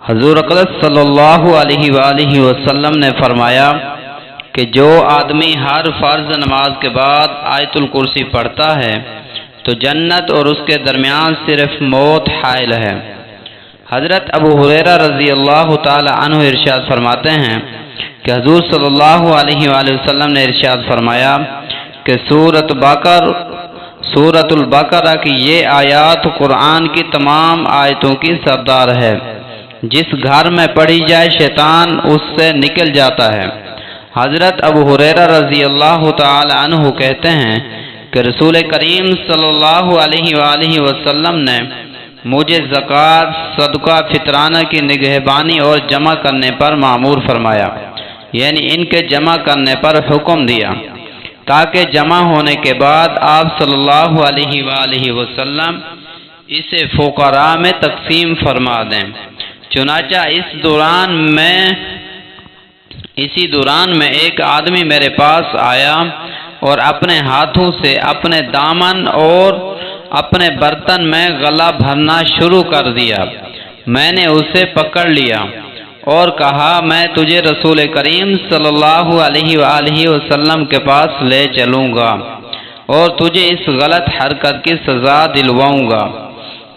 حضور اقدس صلی اللہ علیہ وآلہ وسلم نے فرمایا کہ جو آدمی ہر فرض نماز کے بعد آیت الکرسی پڑھتا ہے تو جنت اور اس کے درمیان صرف موت حائل ہے۔ حضرت ابو ہریرہ رضی اللہ تعالی عنہ ارشاد فرماتے ہیں کہ حضور صلی اللہ علیہ وآلہ وسلم نے ارشاد فرمایا کہ سورۃ البقرہ کی یہ آیات قرآن کی تمام آیتوں کی سردار ہے۔ جس گھر میں پڑھی جائے شیطان اس سے نکل جاتا ہے۔ حضرت ابو ہریرہ رضی اللہ تعالی عنہ کہتے ہیں کہ رسول کریم صلی اللہ علیہ وآلہ وسلم نے مجھے زکوٰۃ، صدقہ، فطرانہ کی نگہبانی اور جمع کرنے پر مأمور فرمایا، یعنی ان کے جمع کرنے پر حکم دیا، تاکہ جمع ہونے کے بعد آپ صلی اللہ علیہ وآلہ وسلم اسے فقراء میں تقسیم فرما دیں۔ چنانچہ اسی دوران میں ایک آدمی میرے پاس آیا اور اپنے ہاتھوں سے اپنے دامن اور اپنے برتن میں غلہ بھرنا شروع کر دیا۔ میں نے اسے پکڑ لیا اور کہا میں تجھے رسول کریم صلی اللہ علیہ وآلہ وسلم کے پاس لے چلوں گا اور تجھے اس غلط حرکت کی سزا دلواؤں گا۔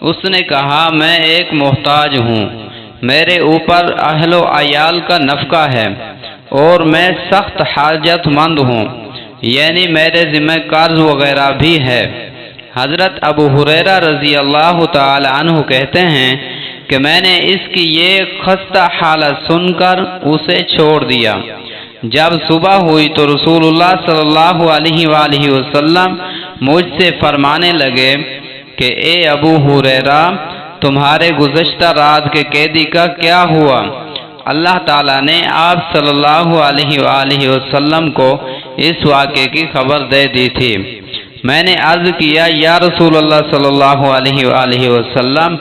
اس نے کہا میں ایک محتاج ہوں، میرے اوپر اہل و عیال کا نفقہ ہے اور میں سخت حاجت مند ہوں، یعنی میرے ذمہ قرض وغیرہ بھی ہے۔ حضرت ابو ہریرہ رضی اللہ تعالی عنہ کہتے ہیں کہ میں نے اس کی یہ خستہ حالت سن کر اسے چھوڑ دیا۔ جب صبح ہوئی تو رسول اللہ صلی اللہ علیہ وآلہ وسلم مجھ سے فرمانے لگے کہ اے ابو ہریرہ، تمہارے گزشتہ رات کے قیدی کا کیا ہوا؟ اللہ تعالیٰ نے آپ صلی اللہ علیہ وآلہ وسلم کو اس واقعے کی خبر دے دی تھی۔ میں نے عرض کیا یا رسول اللہ صلی اللہ علیہ وآلہ وسلم،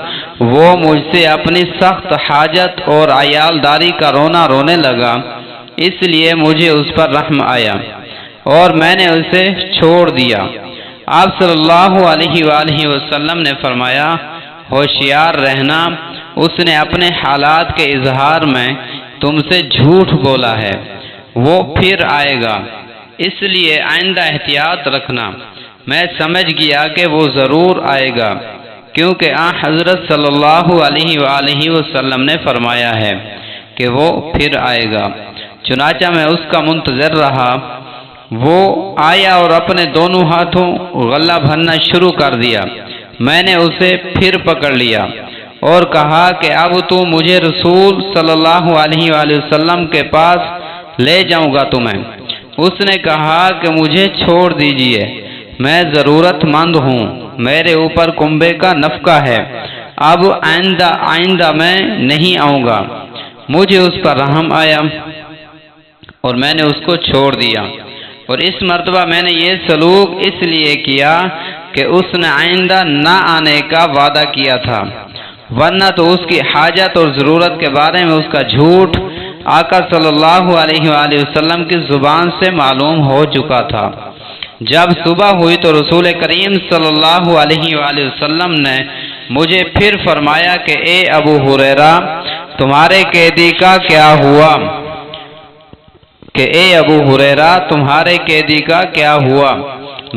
وہ مجھ سے اپنی سخت حاجت اور عیالداری کا رونا رونے لگا، اس لیے مجھے اس پر رحم آیا اور میں نے اسے چھوڑ دیا۔ آپ صلی اللہ علیہ وآلہ وسلم نے فرمایا ہوشیار رہنا، اس نے اپنے حالات کے اظہار میں تم سے جھوٹ بولا ہے، وہ پھر آئے گا، اس لیے آئندہ احتیاط رکھنا۔ میں سمجھ گیا کہ وہ ضرور آئے گا، کیونکہ حضرت صلی اللہ علیہ وآلہ وسلم نے فرمایا ہے کہ وہ پھر آئے گا۔ چنانچہ میں اس کا منتظر رہا۔ وہ آیا اور اپنے دونوں ہاتھوں غلہ بھرنا شروع کر دیا۔ میں نے اسے پھر پکڑ لیا اور کہا کہ اب تو مجھے رسول صلی اللہ علیہ وآلہ وسلم کے پاس لے جاؤں گا تمہیں۔ اس نے کہا کہ مجھے چھوڑ دیجئے، میں ضرورت مند ہوں، میرے اوپر کنبے کا نفقہ ہے، اب آئندہ میں نہیں آؤں گا۔ مجھے اس پر رحم آیا اور میں نے اس کو چھوڑ دیا، اور اس مرتبہ میں نے یہ سلوک اس لیے کیا کہ اس نے آئندہ نہ آنے کا وعدہ کیا تھا، ورنہ تو اس کی حاجت اور ضرورت کے بارے میں اس کا جھوٹ آقا صلی اللہ علیہ وآلہ وسلم کی زبان سے معلوم ہو چکا تھا۔ جب صبح ہوئی تو رسول کریم صلی اللہ علیہ وآلہ وسلم نے مجھے پھر فرمایا کہ اے ابو ہریرہ، تمہارے قیدی کا کیا ہوا؟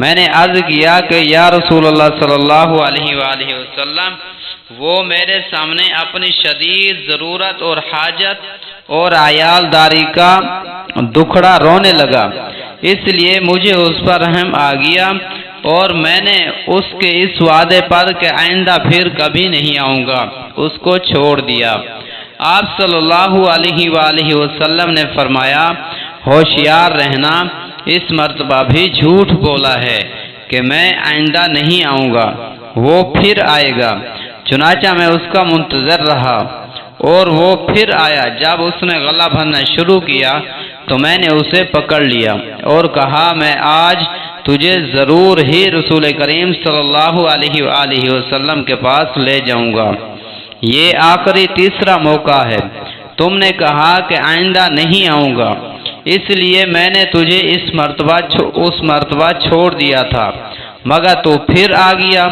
میں نے عرض کیا کہ یا رسول اللہ صلی اللہ علیہ وآلہ وسلم، وہ میرے سامنے اپنی شدید ضرورت اور حاجت اور عیالداری کا دکھڑا رونے لگا، اس لیے مجھے اس پر رحم آ گیا اور میں نے اس کے اس وعدے پر کہ آئندہ پھر کبھی نہیں آؤں گا اس کو چھوڑ دیا۔ آپ صلی اللہ علیہ وآلہ وسلم نے فرمایا ہوشیار رہنا، اس مرتبہ بھی جھوٹ بولا ہے کہ میں آئندہ نہیں آؤں گا، وہ پھر آئے گا۔ چنانچہ میں اس کا منتظر رہا اور وہ پھر آیا۔ جب اس نے غلہ بھرنا شروع کیا تو میں نے اسے پکڑ لیا اور کہا میں آج تجھے ضرور ہی رسول کریم صلی اللہ علیہ وآلہ وسلم کے پاس لے جاؤں گا، یہ آخری تیسرا موقع ہے، تم نے کہا کہ آئندہ نہیں آؤں گا، اس لیے میں نے تجھے اس مرتبہ چھوڑ دیا تھا، مگر تو پھر آ گیا۔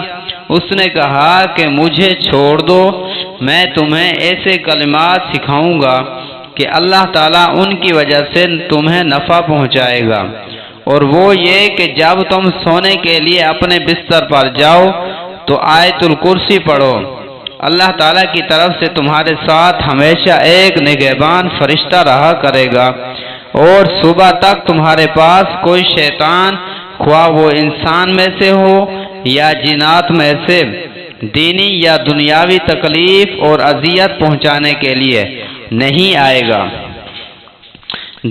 اس نے کہا کہ مجھے چھوڑ دو، میں تمہیں ایسے کلمات سکھاؤں گا کہ اللہ تعالیٰ ان کی وجہ سے تمہیں نفع پہنچائے گا، اور وہ یہ کہ جب تم سونے کے لیے اپنے بستر پر جاؤ تو آیت الکرسی پڑھو، اللہ تعالیٰ کی طرف سے تمہارے ساتھ ہمیشہ ایک نگہبان فرشتہ رہا کرے گا، اور صبح تک تمہارے پاس کوئی شیطان، خواہ وہ انسان میں سے ہو یا جنات میں سے، دینی یا دنیاوی تکلیف اور اذیت پہنچانے کے لیے نہیں آئے گا،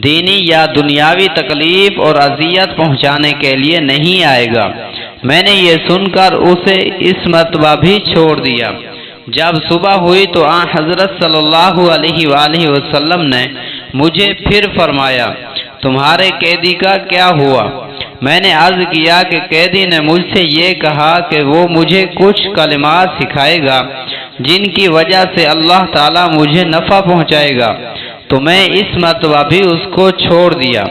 دینی یا دنیاوی تکلیف اور اذیت پہنچانے کے لیے نہیں آئے گا۔ میں نے یہ سن کر اسے اس مرتبہ بھی چھوڑ دیا۔ جب صبح ہوئی تو آن حضرت صلی اللہ علیہ وآلہ وسلم نے مجھے پھر فرمایا، تمہارے قیدی کا کیا ہوا؟ میں نے عرض کیا کہ قیدی نے مجھ سے یہ کہا کہ وہ مجھے کچھ کلمات سکھائے گا جن کی وجہ سے اللہ تعالیٰ مجھے نفع پہنچائے گا، تو میں اس مرتبہ بھی اس کو چھوڑ دیا۔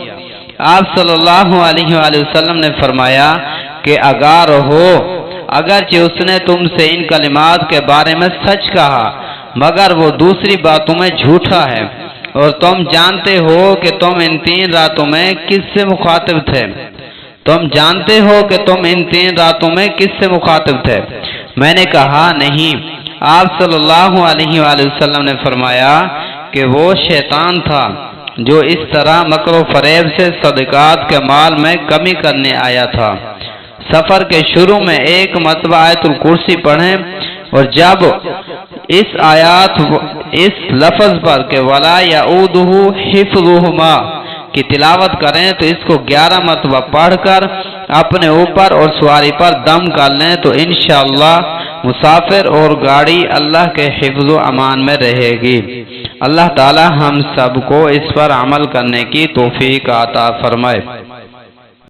آپ صلی اللہ علیہ وآلہ وسلم نے فرمایا کہ آگاہ رہو، اگرچہ اس نے تم سے ان کلمات کے بارے میں سچ کہا مگر وہ دوسری باتوں میں جھوٹا ہے، اور تم جانتے ہو کہ تم ان 3 راتوں میں کس سے مخاطب تھے، کس سے مخاطب تھے؟ میں نے کہا نہیں۔ آپ صلی اللہ علیہ وآلہ وسلم نے فرمایا کہ وہ شیطان تھا جو اس طرح مکر و فریب سے صدقات کے مال میں کمی کرنے آیا تھا۔ سفر کے شروع میں ایک مرتبہ آیت الکرسی پڑھیں، اور جب اس لفظ پر کہ وَلَا يَعُودُهُ حِفْظُهُمَا کی تلاوت کریں تو اس کو 11 مرتبہ پڑھ کر اپنے اوپر اور سواری پر دم کر لیں تو انشاءاللہ مسافر اور گاڑی اللہ کے حفظ و امان میں رہے گی۔ اللہ تعالی ہم سب کو اس پر عمل کرنے کی توفیق عطا فرمائے۔